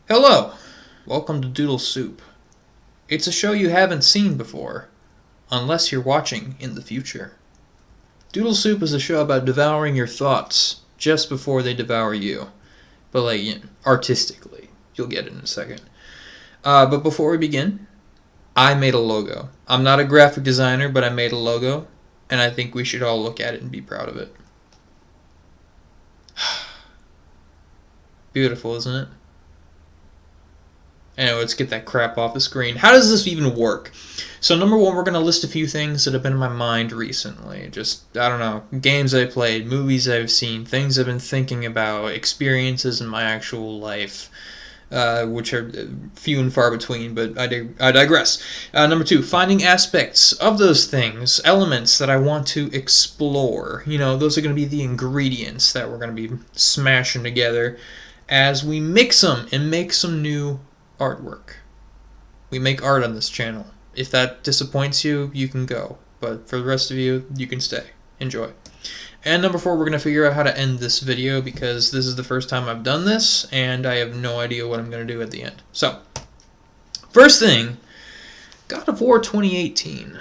Hello! Welcome to Doodle Soup. It's a show you haven't seen before, unless you're watching in the future. Doodle Soup is a show about devouring your thoughts just before they devour you. But artistically. You'll get it in a second. But before we begin, I made a logo. I'm not a graphic designer, but I made a logo, and I think we should all look at it and be proud of it. Beautiful, isn't it? Anyway, let's get that crap off the screen. How does this even work? So number one, we're going to list a few things that have been in my mind recently. Just, I don't know, games I played, movies I've seen, things I've been thinking about, experiences in my actual life, which are few and far between, but I digress. Number two, finding aspects of those things, elements that I want to explore. You know, those are going to be the ingredients that we're going to be smashing together as we mix them and make some new artwork. We make art on this channel. If that disappoints you, you can go. But for the rest of you, you can stay. Enjoy. And number four, we're going to figure out how to end this video because this is the first time I've done this and I have no idea what I'm going to do at the end. So, first thing, God of War 2018.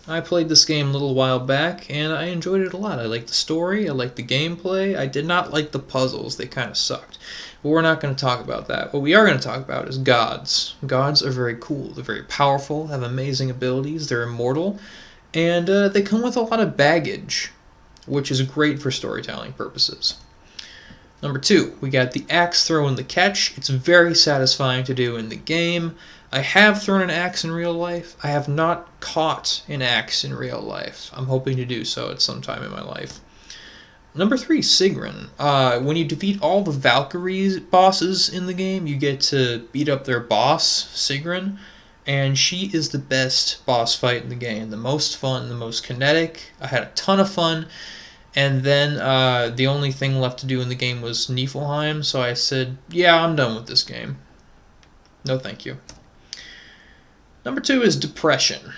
I played this game a little while back and I enjoyed it a lot. I liked the story, I liked the gameplay. I did not like the puzzles, they kind of sucked. But we're not going to talk about that. What we are going to talk about is gods. Gods are very cool, they're very powerful, have amazing abilities, they're immortal, and they come with a lot of baggage, which is great for storytelling purposes. Number two, we got the axe throw and the catch. It's very satisfying to do in the game. I have thrown an axe in real life. I have not caught an axe in real life. I'm hoping to do so at some time in my life. Number three, Sigrun. When you defeat all the Valkyrie bosses in the game, you get to beat up their boss, Sigrun, and she is the best boss fight in the game. The most fun, the most kinetic. I had a ton of fun. And then the only thing left to do in the game was Niflheim, so I said, yeah, I'm done with this game. No thank you. Number two is depression.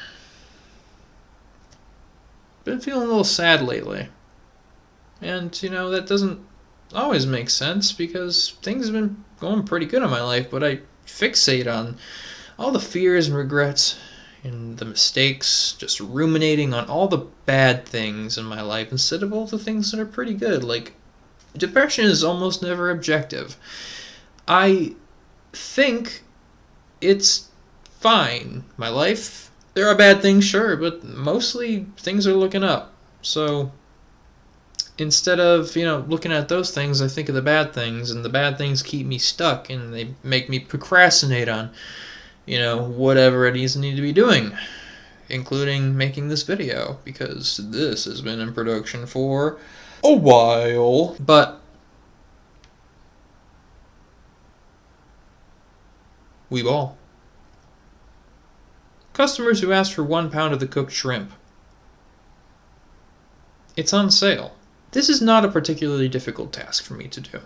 Been feeling a little sad lately. And, you know, that doesn't always make sense because things have been going pretty good in my life, but I fixate on all the fears and regrets and the mistakes, just ruminating on all the bad things in my life instead of all the things that are pretty good. Like, depression is almost never objective. I think it's fine. My life, there are bad things, sure, but mostly things are looking up. So instead of, looking at those things, I think of the bad things, and the bad things keep me stuck, and they make me procrastinate on whatever it is I need to be doing, including making this video, because this has been in production for a while. But we ball. Customers who ask for 1 pound of the cooked shrimp. It's on sale. This is not a particularly difficult task for me to do.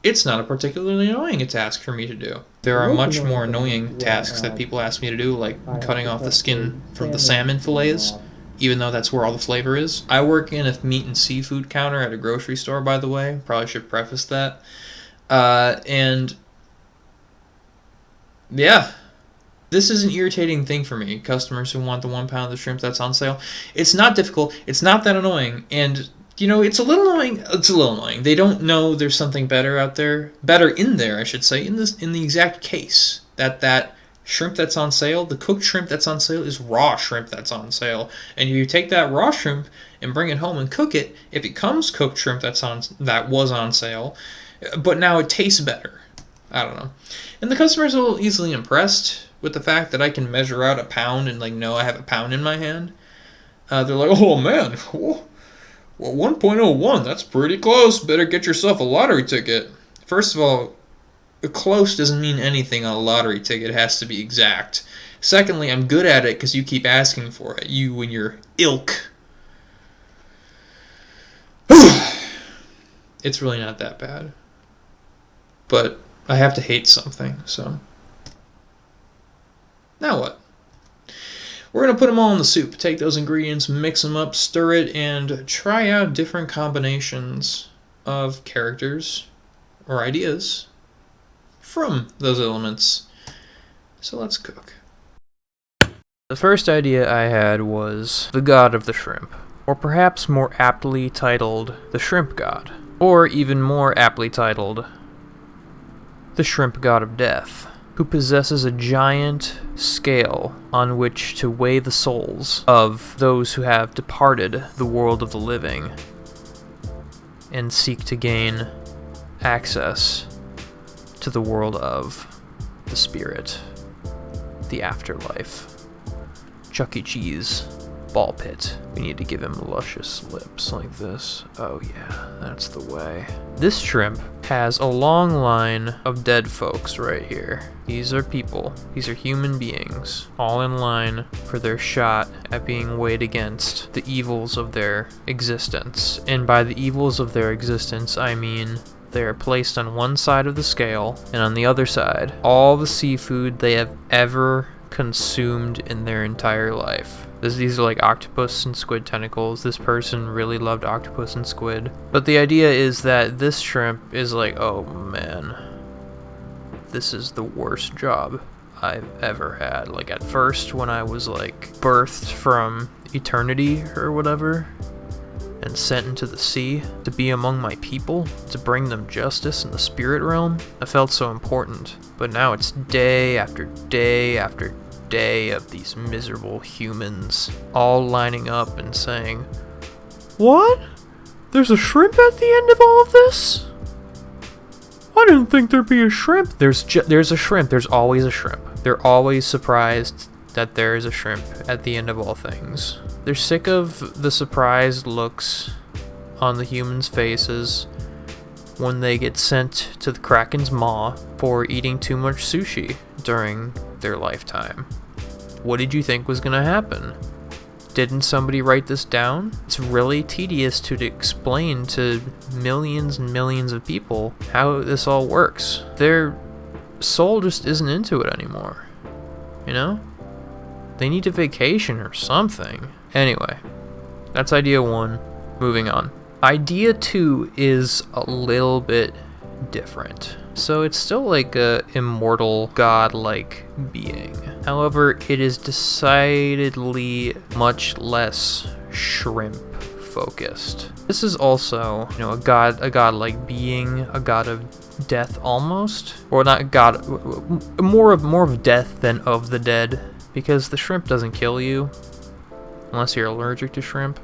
It's not a particularly annoying task for me to do. There are much more annoying tasks that people ask me to do, like cutting off the skin from the salmon fillets, even though that's where all the flavor is. I work in a meat and seafood counter at a grocery store, by the way. Probably should preface that. And yeah, this is an irritating thing for me. Customers who want the 1 pound of the shrimp that's on sale. It's not difficult. It's not that annoying. And it's a little annoying. It's a little annoying. They don't know there's something better out there, better in there, I should say, in the exact case that shrimp that's on sale, the cooked shrimp that's on sale, is raw shrimp that's on sale. And if you take that raw shrimp and bring it home and cook it, it becomes cooked shrimp that was on sale, but now it tastes better. I don't know. And the customers are a little easily impressed with the fact that I can measure out a pound and know I have a pound in my hand. They're like, oh man. Whoa. Well, 1.01, that's pretty close. Better get yourself a lottery ticket. First of all, close doesn't mean anything on a lottery ticket. It has to be exact. Secondly, I'm good at it because you keep asking for it. You and your ilk. It's really not that bad. But I have to hate something, so. Now what? We're going to put them all in the soup. Take those ingredients, mix them up, stir it, and try out different combinations of characters or ideas from those elements. So let's cook. The first idea I had was the god of the shrimp, or perhaps more aptly titled the shrimp god, or even more aptly titled the shrimp god of death, who possesses a giant scale on which to weigh the souls of those who have departed the world of the living and seek to gain access to the world of the spirit, the afterlife. Chuck E. Cheese ball pit. We need to give him luscious lips like this. Oh yeah, that's the way. This shrimp has a long line of dead folks right here. These are people. These are human beings, all in line for their shot at being weighed against the evils of their existence. And by the evils of their existence, I mean they are placed on one side of the scale, and on the other side, all the seafood they have ever consumed in their entire life. These are like octopus and squid tentacles. This person really loved octopus and squid. But the idea is that this shrimp is like, oh man, this is the worst job I've ever had. Like at first when I was like birthed from eternity or whatever and sent into the sea to be among my people, to bring them justice in the spirit realm, I felt so important. But now it's day after day after day of these miserable humans all lining up and saying, "What? There's a shrimp at the end of all of this? I didn't think there'd be a shrimp." There's a shrimp. There's always a shrimp. They're always surprised that there is a shrimp at the end of all things. They're sick of the surprised looks on the humans' faces when they get sent to the Kraken's maw for eating too much sushi during their lifetime. What did you think was going to happen? Didn't somebody write this down? It's really tedious to explain to millions and millions of people how this all works. Their soul just isn't into it anymore. You know? They need a vacation or something. Anyway, that's idea 1. Moving on. Idea 2 is a little bit different. So it's still like a immortal god-like being. However, it is decidedly much less shrimp focused. This is also, a god-like being, a god of death almost, or not god, more of death than of the dead, because the shrimp doesn't kill you unless you're allergic to shrimp.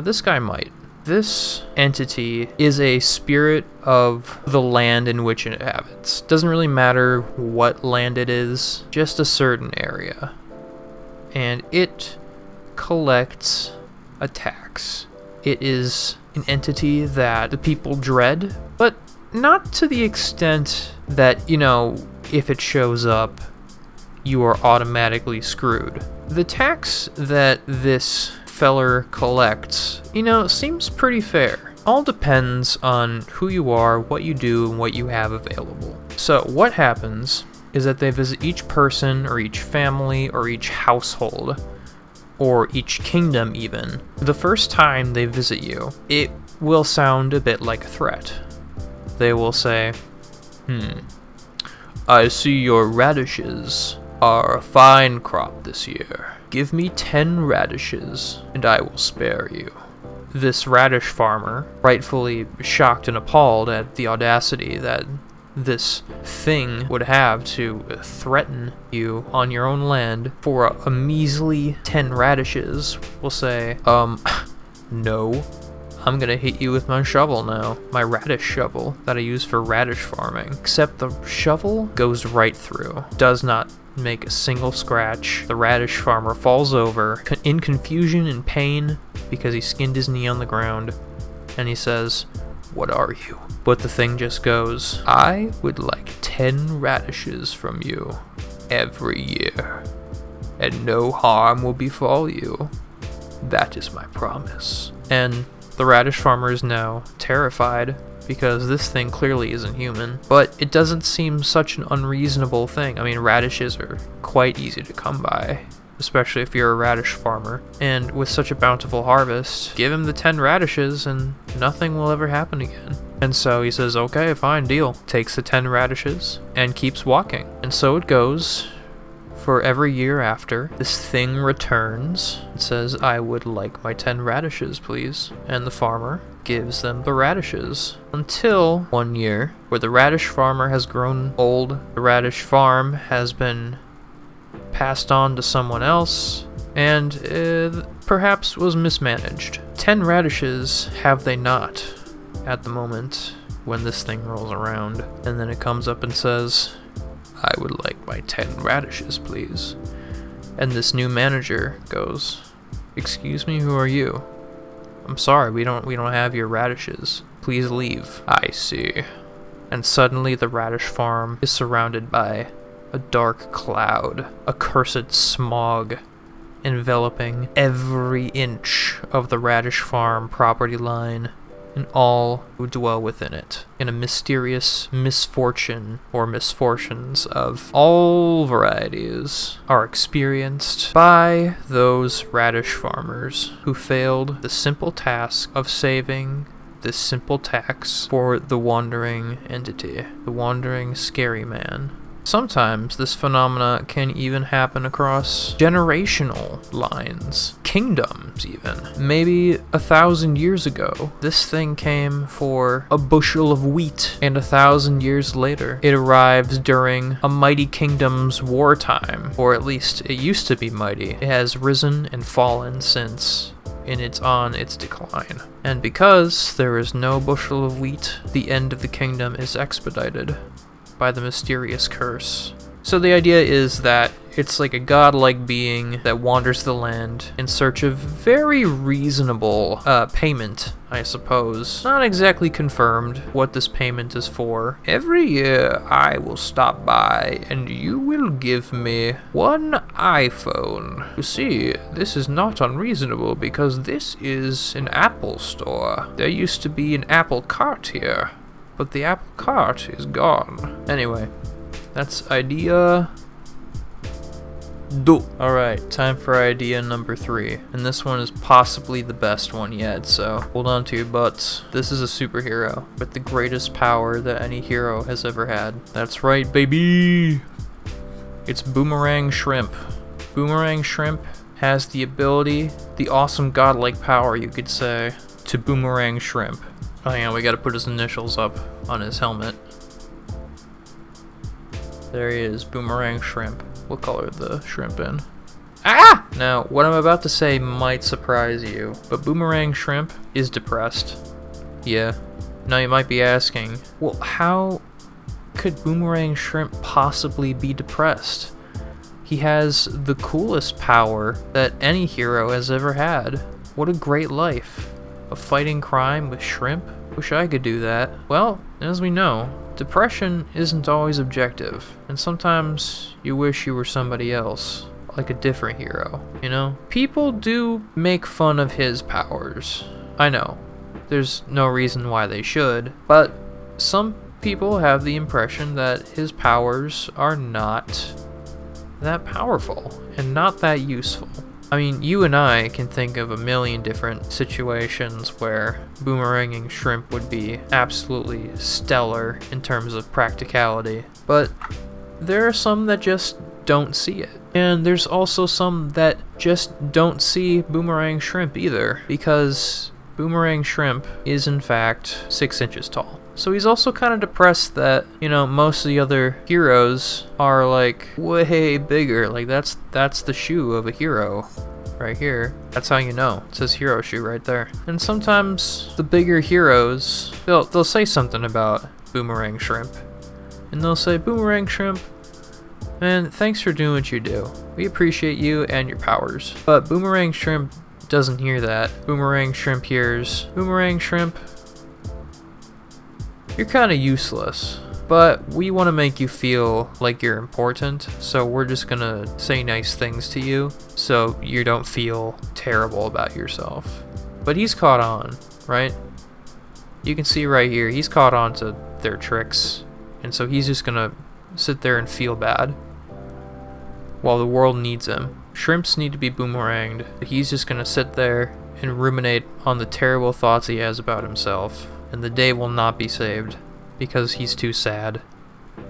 This guy might. This entity is a spirit of the land in which it inhabits. Doesn't really matter what land it is, just a certain area. And it collects attacks. It is an entity that the people dread, but not to the extent that, if it shows up, you are automatically screwed. The attacks that this feller collects, seems pretty fair. All depends on who you are, what you do, and what you have available. So what happens is that they visit each person or each family or each household or each kingdom even. The first time they visit you, it will sound a bit like a threat. They will say, I see your radishes are a fine crop this year. Give me 10 radishes, and I will spare you. This radish farmer, rightfully shocked and appalled at the audacity that this thing would have to threaten you on your own land for a measly 10 radishes, will say, no. I'm gonna hit you with my shovel now. My radish shovel that I use for radish farming. Except the shovel goes right through. Does not make a single scratch. The radish farmer falls over in confusion and pain because he skinned his knee on the ground. And he says, what are you? But the thing just goes, I would like 10 radishes from you every year. And no harm will befall you. That is my promise. And the radish farmer is now terrified because this thing clearly isn't human, but it doesn't seem such an unreasonable thing. I mean, radishes are quite easy to come by. especially if you're a radish farmer. And with such a bountiful harvest, give him the 10 radishes and nothing will ever happen again. And so he says, okay, fine, deal. Takes the 10 radishes and keeps walking. And so it goes for every year after. This thing returns and says, I would like my 10 radishes, please. And the farmer gives them the radishes. Until one year, where the radish farmer has grown old, the radish farm has been passed on to someone else, and perhaps was mismanaged. 10 radishes have they not at the moment when this thing rolls around. And then it comes up and says, I would like my 10 radishes, please. And this new manager goes, excuse me, who are you? I'm sorry, we don't have your radishes. Please leave. I see. And suddenly the radish farm is surrounded by a dark cloud, a cursed smog, enveloping every inch of the radish farm property line and all who dwell within it, in a mysterious misfortune or misfortunes of all varieties are experienced by those radish farmers who failed the simple task of saving this simple tax for the wandering entity, the wandering scary man. Sometimes this phenomena can even happen across generational lines, kingdoms even. Maybe 1,000 years ago, this thing came for a bushel of wheat, and 1,000 years later, it arrives during a mighty kingdom's wartime, or at least it used to be mighty. It has risen and fallen since, and it's on its decline. And because there is no bushel of wheat, the end of the kingdom is expedited by the mysterious curse. So the idea is that it's like a godlike being that wanders the land in search of very reasonable payment, I suppose. Not exactly confirmed what this payment is for. Every year I will stop by and you will give me one iPhone. You see, this is not unreasonable because this is an Apple store. There used to be an Apple cart here, but the Apple cart is gone. Anyway, that's idea do. Alright, time for idea number 3. And this one is possibly the best one yet, so hold on to your butts. This is a superhero with the greatest power that any hero has ever had. That's right, baby! It's Boomerang Shrimp. Boomerang Shrimp has the ability, the awesome godlike power, you could say, to boomerang shrimp. Oh yeah, we gotta put his initials up on his helmet. There he is, Boomerang Shrimp. What color the shrimp in? Ah! Now, what I'm about to say might surprise you, but Boomerang Shrimp is depressed. Yeah. Now you might be asking, well, how could Boomerang Shrimp possibly be depressed? He has the coolest power that any hero has ever had. What a great life. Of fighting crime with shrimp? Wish I could do that. Well, as we know, depression isn't always objective, and sometimes you wish you were somebody else, like a different hero, you know? People do make fun of his powers. I know, there's no reason why they should, but some people have the impression that his powers are not that powerful and not that useful. I mean, you and I can think of a million different situations where boomeranging shrimp would be absolutely stellar in terms of practicality, but there are some that just don't see it. And there's also some that just don't see boomerang shrimp either, because boomerang shrimp is in fact 6 inches tall. So he's also kind of depressed that, you know, most of the other heroes are like way bigger. Like that's the shoe of a hero right here. That's how you know. It says hero shoe right there. And sometimes the bigger heroes, they'll say something about Boomerang Shrimp. And they'll say, Boomerang Shrimp, man, thanks for doing what you do. We appreciate you and your powers. But Boomerang Shrimp doesn't hear that. Boomerang Shrimp hears, Boomerang Shrimp, you're kind of useless, but we want to make you feel like you're important, so we're just gonna say nice things to you so you don't feel terrible about yourself. But he's caught on, right? You can see right here, he's caught on to their tricks, and so he's just gonna sit there and feel bad while the world needs him. Shrimps need to be boomeranged. He's just gonna sit there and ruminate on the terrible thoughts he has about himself, and the day will not be saved because he's too sad,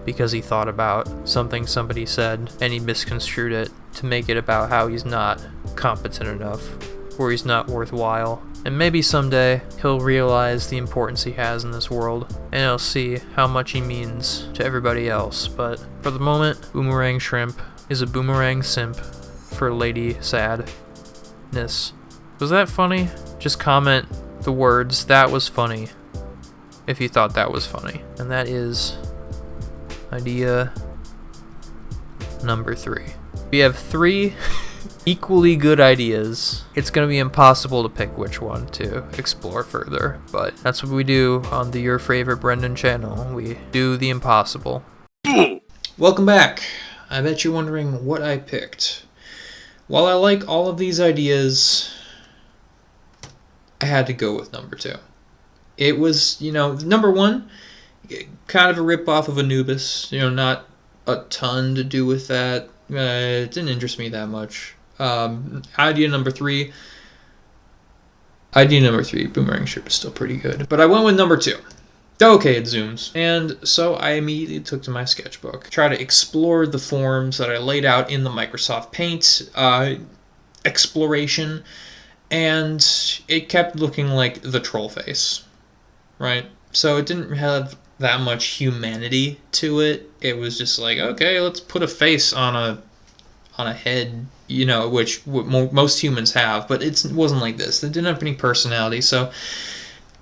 because he thought about something somebody said and he misconstrued it to make it about how he's not competent enough or he's not worthwhile. And maybe someday he'll realize the importance he has in this world, and he'll see how much he means to everybody else. But for the moment, Boomerang Shrimp is a boomerang simp for Lady Sadness. Was that funny? Just comment the words, "That was funny," if you thought that was funny. And that is idea number 3. We have 3 equally good ideas. It's going to be impossible to pick which one to explore further, but that's what we do on the Your Favorite Brendan channel. We do the impossible. Welcome back. I bet you're wondering what I picked. While I like all of these ideas, I had to go with number 2. It was, number 1, kind of a rip-off of Anubis. Not a ton to do with that. It didn't interest me that much. Idea number 3, Boomerang Shrimp is still pretty good. But I went with number 2. Okay, it zooms. And so I immediately took to my sketchbook. Try to explore the forms that I laid out in the Microsoft Paint exploration. And it kept looking like the troll face, right? So it didn't have that much humanity to it. It was just like, okay, let's put a face on a head, which most humans have, but it wasn't like this. It didn't have any personality, so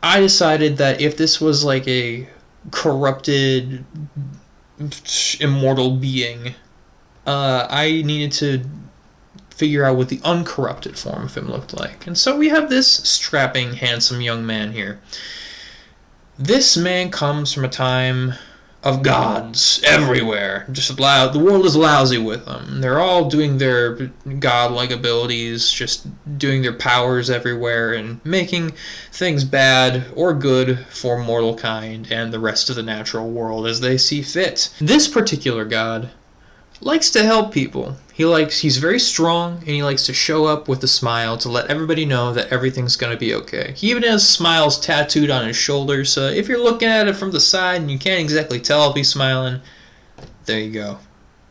I decided that if this was like a corrupted, immortal being, I needed to figure out what the uncorrupted form of him looked like. And so we have this strapping, handsome young man here. This man comes from a time of gods everywhere. The world is lousy with them. They're all doing their godlike abilities, just doing their powers everywhere and making things bad or good for mortal kind and the rest of the natural world as they see fit. This particular god likes to help people. He's very strong, and he likes to show up with a smile to let everybody know that everything's going to be okay. He even has smiles tattooed on his shoulders, so if you're looking at it from the side and you can't exactly tell if he's smiling, there you go.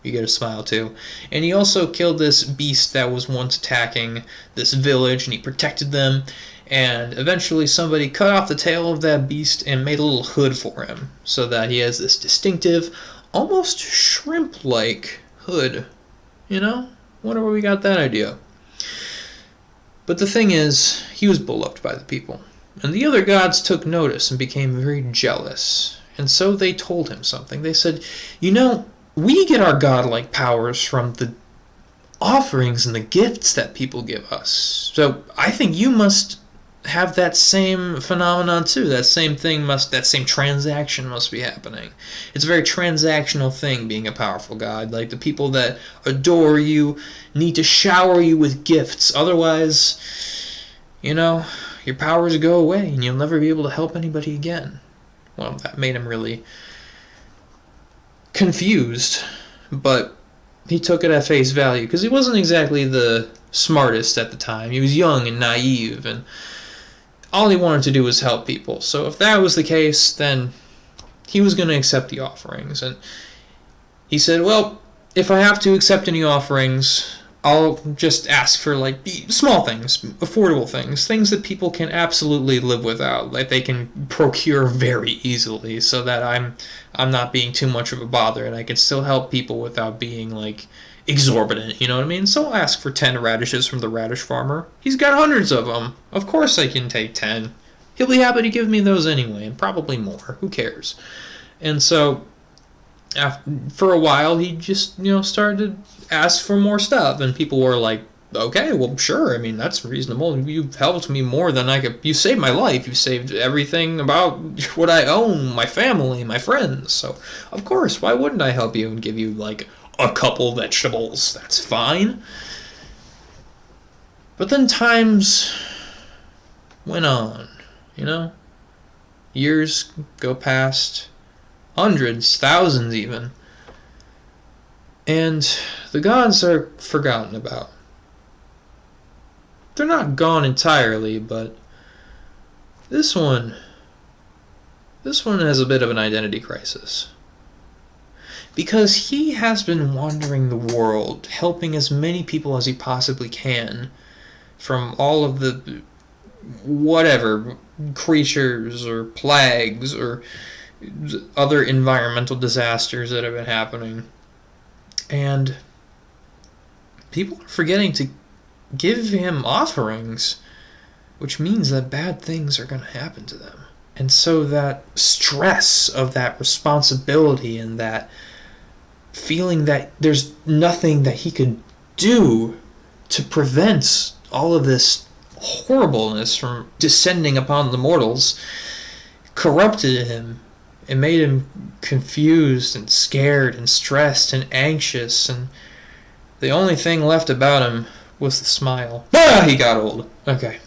You get a smile too. And he also killed this beast that was once attacking this village, and he protected them, and eventually somebody cut off the tail of that beast and made a little hood for him, so that he has this distinctive, almost shrimp-like hood. Wonder where we got that idea. But the thing is, he was beloved by the people. And the other gods took notice and became very jealous. And so they told him something. They said, we get our godlike powers from the offerings and the gifts that people give us. So I think you must have that same phenomenon too. That same transaction must be happening. It's a very transactional thing, being a powerful god. Like, the people that adore you need to shower you with gifts. Otherwise, your powers go away and you'll never be able to help anybody again. Well, that made him really confused, but he took it at face value because he wasn't exactly the smartest at the time. He was young and naive, and all he wanted to do was help people. So if that was the case, then he was going to accept the offerings. And he said, well, if I have to accept any offerings, I'll just ask for small things, affordable things that people can absolutely live without, like they can procure very easily, so that I'm not being too much of a bother, and I can still help people without being exorbitant, you know what I mean? So I'll ask for 10 radishes from the radish farmer. He's got hundreds of them. Of course I can take 10. He'll be happy to give me those anyway, and probably more. Who cares? And so, for a while, he just, started to ask for more stuff, and people were like, okay, well, sure, I mean, that's reasonable. You've helped me more than I could. You saved my life. You saved everything about what I own, my family, my friends. So, of course, why wouldn't I help you and give you, a couple vegetables? That's fine. But then times went on, Years go past, hundreds, thousands even. And the gods are forgotten about. they're not gone entirely, but this one has a bit of an identity crisis. Because he has been wandering the world, helping as many people as he possibly can from all of the whatever creatures or plagues or other environmental disasters that have been happening. And people are forgetting to give him offerings, which means that bad things are going to happen to them. And so that stress of that responsibility and that feeling that there's nothing that he could do to prevent all of this horribleness from descending upon the mortals corrupted him. It made him confused and scared and stressed and anxious, and the only thing left about him was the smile. He got old. Okay.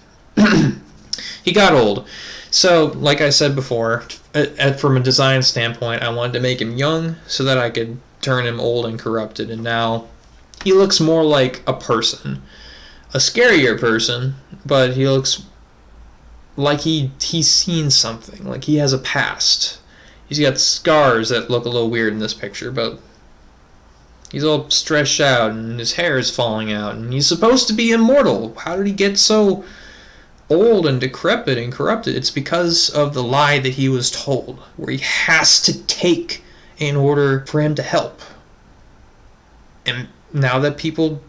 He got old. So, like I said before, from a design standpoint, I wanted to make him young so that I could turn him old and corrupted, and now he looks more like a person. A scarier person, but he looks like he's seen something, like he has a past. He's got scars that look a little weird in this picture, but he's all stretched out and his hair is falling out, and he's supposed to be immortal. How did he get so old and decrepit and corrupted? It's because of the lie that he was told, where he has to take in order for him to help. And now that people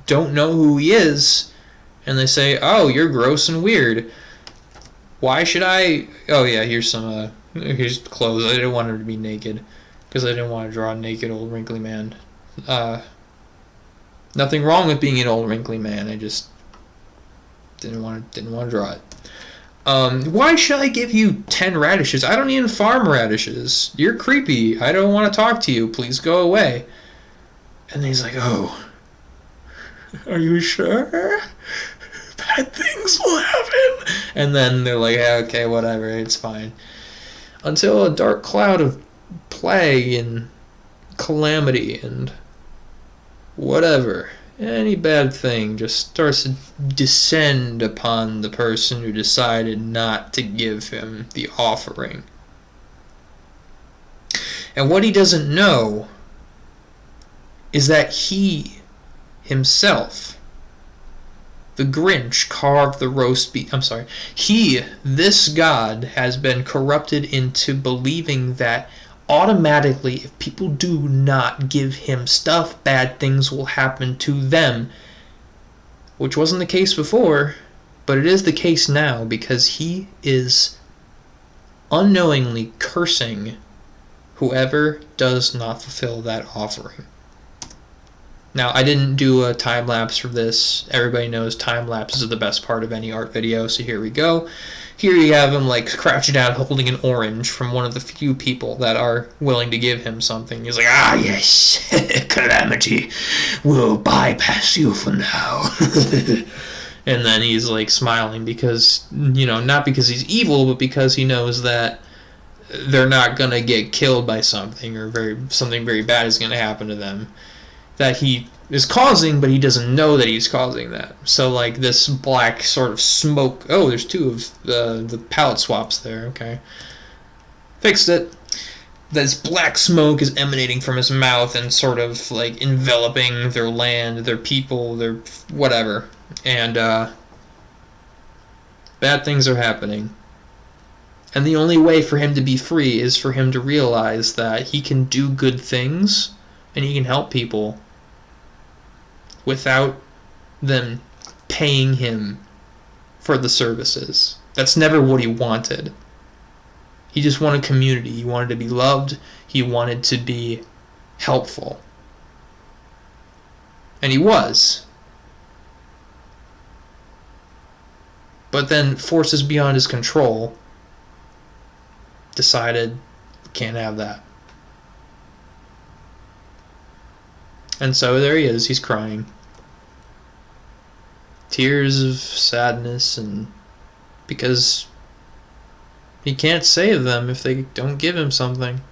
don't know who he is, and they say, oh, you're gross and weird, why should I... Oh yeah, here's clothes. I didn't want him to be naked because I didn't want to draw a naked old wrinkly man. Nothing wrong with being an old wrinkly man, I just didn't want to draw it. Why should I give you 10 radishes? I don't even farm radishes. You're creepy. I don't want to talk to you. Please go away. And he's like, oh, are you sure? Bad things will happen. And then they're like, yeah, okay, whatever, it's fine. Until a dark cloud of plague and calamity and whatever, any bad thing just starts to descend upon the person who decided not to give him the offering. And what he doesn't know is that he himself, the Grinch, carved the roast beef. I'm sorry. This god, has been corrupted into believing that automatically, if people do not give him stuff, bad things will happen to them. Which wasn't the case before, but it is the case now, because he is unknowingly cursing whoever does not fulfill that offering. Now, I didn't do a time lapse for this. Everybody knows time lapses are the best part of any art video, so here we go. Here you have him like crouching down holding an orange from one of the few people that are willing to give him something. He's like, ah yes, calamity will bypass you for now. And then he's like smiling because, not because he's evil, but because he knows that they're not going to get killed by something, or something very bad is going to happen to them that he is causing, but he doesn't know that he's causing that. So like this black sort of smoke. Oh, there's two of the palette swaps there. Okay, fixed it. This black smoke is emanating from his mouth and sort of like enveloping their land, their people, their whatever. And bad things are happening. And the only way for him to be free is for him to realize that he can do good things and he can help people without them paying him for the services. That's never what he wanted. He just wanted community. He wanted to be loved. He wanted to be helpful. And he was. But then forces beyond his control decided, can't have that. And so there he is, he's crying. Tears of sadness, and because he can't save them if they don't give him something.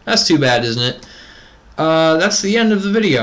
That's too bad, isn't it? That's the end of the video.